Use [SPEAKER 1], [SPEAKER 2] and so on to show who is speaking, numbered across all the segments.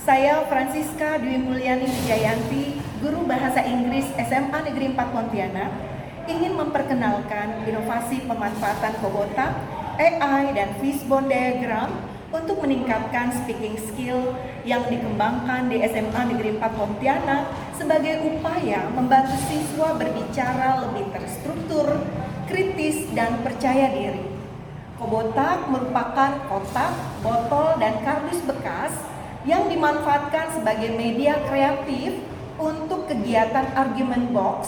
[SPEAKER 1] Saya Francisca Dwi Mulyani Wijayanti, Guru Bahasa Inggris SMA Negeri 4 Pontianak, ingin memperkenalkan inovasi pemanfaatan Kobotak, AI, dan Fishbone Diagram untuk meningkatkan speaking skill yang dikembangkan di SMA Negeri 4 Pontianak sebagai upaya membantu siswa berbicara lebih terstruktur, kritis, dan percaya diri. Kobotak merupakan kotak, botol, dan kardus bekas yang dimanfaatkan sebagai media kreatif untuk kegiatan argument box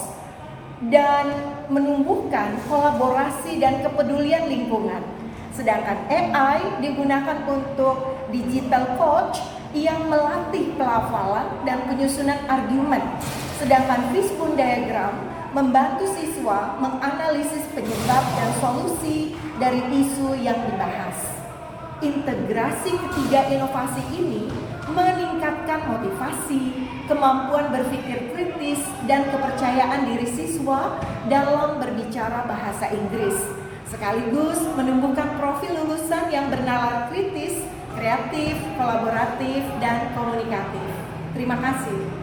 [SPEAKER 1] dan menumbuhkan kolaborasi dan kepedulian lingkungan. Sedangkan AI digunakan untuk digital coach yang melatih pelafalan dan penyusunan argumen. Sedangkan Fishbone Diagram membantu siswa menganalisis penyebab dan solusi dari isu yang dibahas. Integrasi ketiga inovasi ini meningkatkan motivasi, kemampuan berpikir kritis, dan kepercayaan diri siswa dalam berbicara bahasa Inggris, sekaligus menumbuhkan profil lulusan yang bernalar kritis, kreatif, kolaboratif, dan komunikatif. Terima kasih.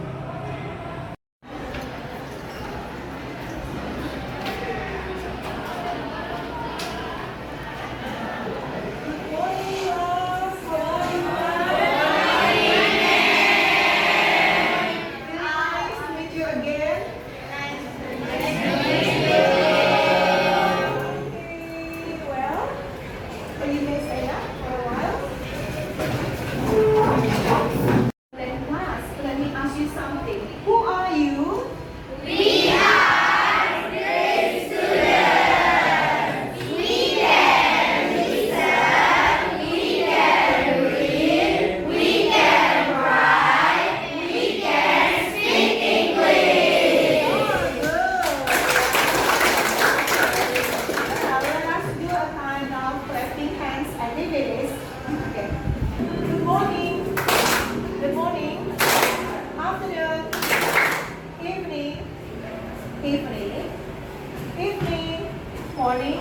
[SPEAKER 1] Morning,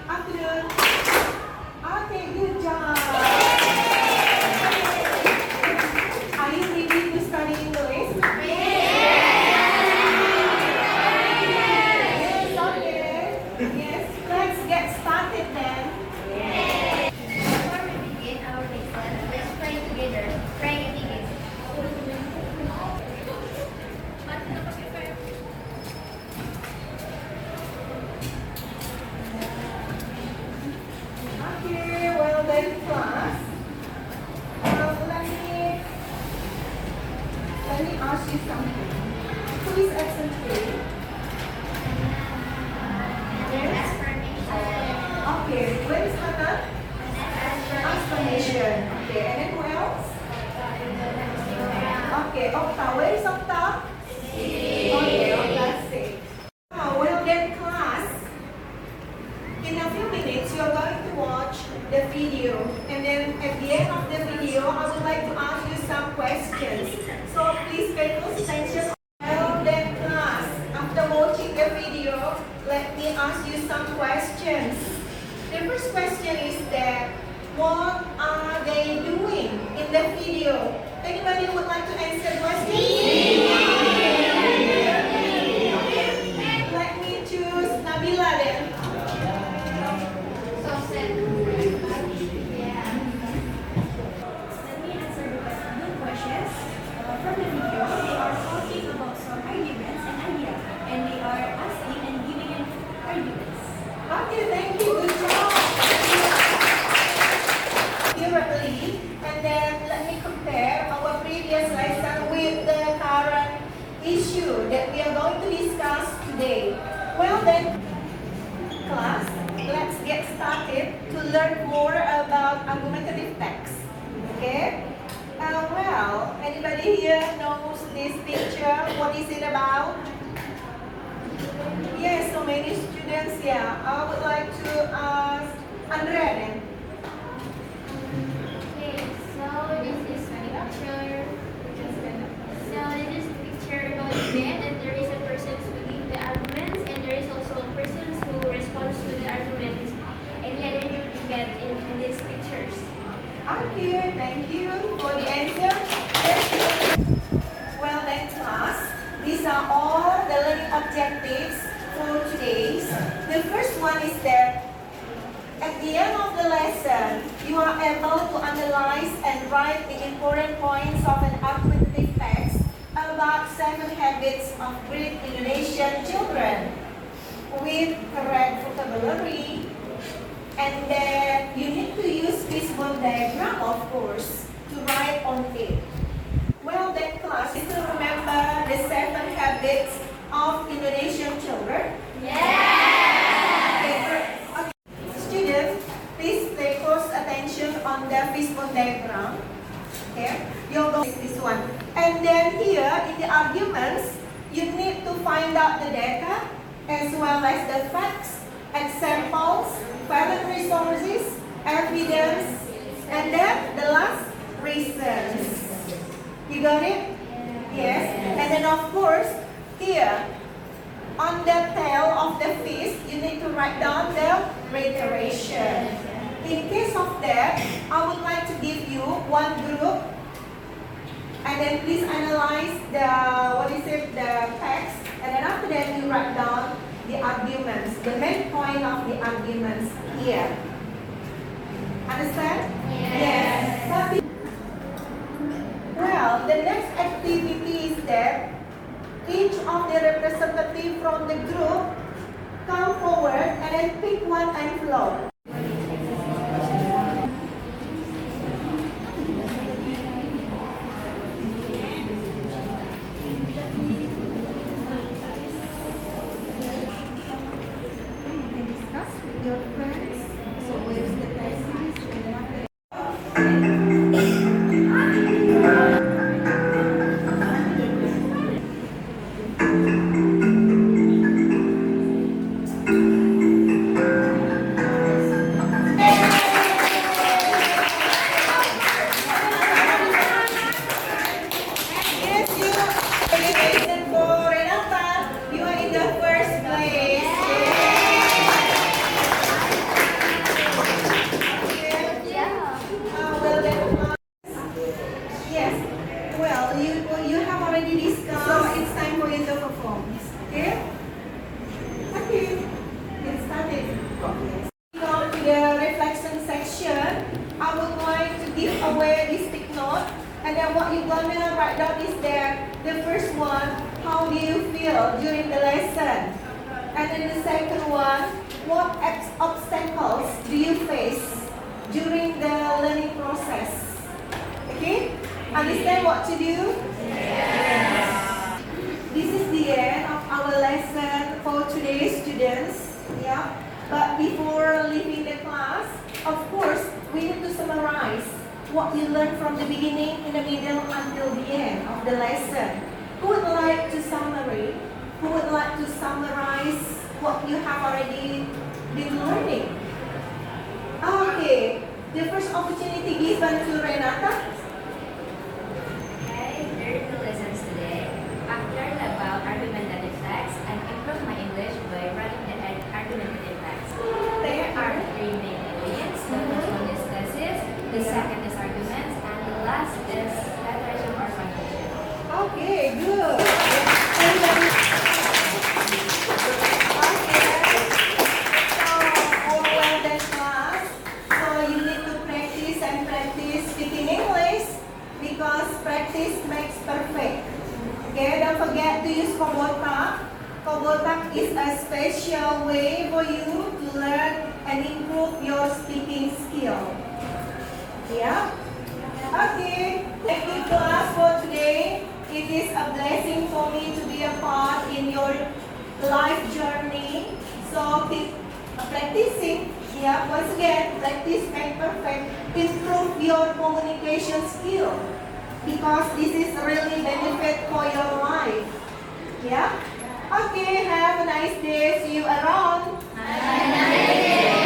[SPEAKER 1] afternoon. Okay, good job. Are you ready to study English? Yes. Okay. Yes. Let's get started then.
[SPEAKER 2] Before we begin our lesson, let's pray together. Pray and begin.
[SPEAKER 1] Okay, well then class, let me ask you something. Who is absent today? Okay, where is Hannah? Explanation. Okay, and then who else? Okay, Okta. Where is Okta? Okay, Okta's sick. Well then class, in a few minutes you are going to watch the video, and then at the end of the video I would like to ask you some questions. So please pay close attention. Well then class, after watching the video, let me ask you some questions. The first question is that what are they doing in the video? Anybody would like to answer the question? Let me choose Nabila then.
[SPEAKER 3] Let me answer the good questions. From the video, they are talking about some arguments and ideas, and they are asking and giving an arguments.
[SPEAKER 1] Okay, thank you. Good job. Accurately, and then let me compare our previous lesson with the current issue that we are going to discuss today. Well then, class, let's get started to learn more about argumentative text. Okay? Well, anybody here knows this picture? What is it about? Yes, so many students. Yeah, I would like to ask Andrea then.
[SPEAKER 2] Okay, so this is picture. So this is picture about the bed, and there is a person speaking the arguments, and there is also a person who responds to the arguments. And he had a new bed in these pictures.
[SPEAKER 1] Okay, thank important points of an argumentative text about 7 habits of great Indonesian children with correct vocabulary, and then you need to use fishbone diagram, of course, to write on it. Well, that class, you still remember the 7 habits of Indonesian children? Okay. Students, please pay close attention on the fishbone diagram. Okay, you're going to this one. And then here in the arguments, you need to find out the data as well as the facts, examples, valid resources, evidence, and then the last reasons. You got it? Yes. And then of course, here on the tail of the fish, you need to write down the reiteration. In case of that, I would like to give you one group, and then please analyze the text, and then after that you write down the arguments, the main point of the arguments here. Understand? Yes. Well, the next activity is that each of the representative from the group come forward and then pick one envelope. Your friends, so where's the thesis? Yes, you. Congratulations for Renata. You are in the first place. Well, then, yes. Well, you have already discussed, so it's time for you to perform. Okay? Okay. Get started. Now to the reflection section, I would like to give away this stick note, and then what you're gonna write down is there. The first one, how do you feel during the lesson? And then the second one, what obstacles do you face during the learning process? Okay? Understand what to do? Yes. This is the end of our lesson for today, students. Yeah. But before leaving the class, of course, we need to summarize what you learned from the beginning, in the middle, until the end of the lesson. Who would like to summary? Who would like to summarize what you have already been learning? Okay, the first opportunity given to Renata.
[SPEAKER 4] I learned the lessons today. I've learned about argumentative text and improved my English by writing the argumentative text. There are 3 main ingredients. The first one is thesis, the second is arguments, and the last is preparation or foundation.
[SPEAKER 1] Okay, good. Everybody. Okay. So, well done, class. So you need to practice and practice speaking English because practice makes perfect. Okay, don't forget to use Kobotak. Kobotak is a special way for you to learn and improve your speaking skill. Yeah? Okay, thank you class for today. It is a blessing for me to be a part in your life journey. So keep practicing. Yeah, once again, practice make perfect. Improve your communication skill because this is really benefit for your life. Yeah? Okay, have a nice day. See you around.
[SPEAKER 4] Have a nice day.